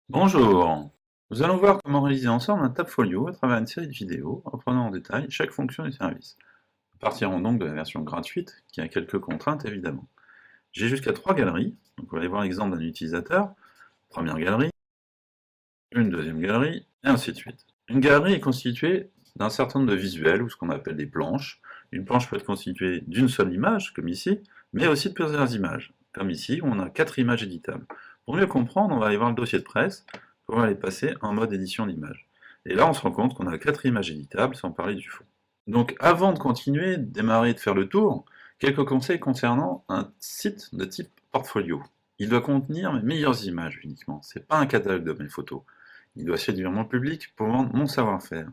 Bonjour! Nous allons voir comment réaliser ensemble un Tabfolio à travers une série de vidéos reprenant en détail chaque fonction du service. Nous partirons donc de la version gratuite qui a quelques contraintes évidemment. J'ai jusqu'à 3 galeries, donc on va aller voir l'exemple d'un utilisateur. Première galerie, une deuxième galerie, et ainsi de suite. Une galerie est constituée d'un certain nombre de visuels, ou ce qu'on appelle des planches. Une planche peut être constituée d'une seule image, comme ici, mais aussi de plusieurs images, comme ici, où on a 4 images éditables. Pour mieux comprendre, on va aller voir le dossier de presse, on va aller passer en mode édition d'images. Et là, on se rend compte qu'on a 4 images éditables, sans parler du fond. Donc, avant de continuer, de démarrer, de faire le tour, quelques conseils concernant un site de type portfolio. Il doit contenir mes meilleures images uniquement, c'est pas un catalogue de mes photos. Il doit séduire mon public pour vendre mon savoir-faire.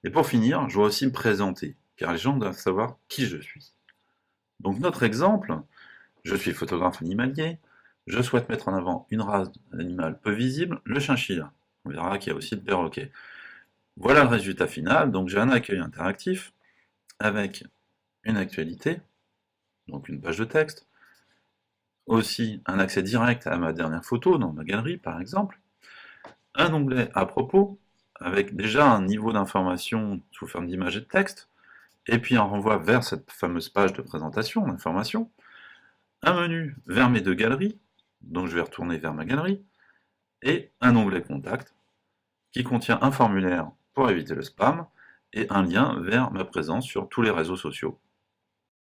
Et pour finir, je dois aussi me présenter, car les gens doivent savoir qui je suis. Donc notre exemple, je suis photographe animalier, je souhaite mettre en avant une race d'animal peu visible, le chinchilla. On verra qu'il y a aussi le perroquet. Voilà le résultat final, donc j'ai un accueil interactif avec une actualité, donc une page de texte, aussi un accès direct à ma dernière photo dans ma galerie par exemple, un onglet à propos, avec déjà un niveau d'information sous forme d'image et de texte, et puis un renvoi vers cette fameuse page de présentation, d'information, un menu vers mes deux galeries, donc je vais retourner vers ma galerie, et un onglet contact, qui contient un formulaire pour éviter le spam, et un lien vers ma présence sur tous les réseaux sociaux.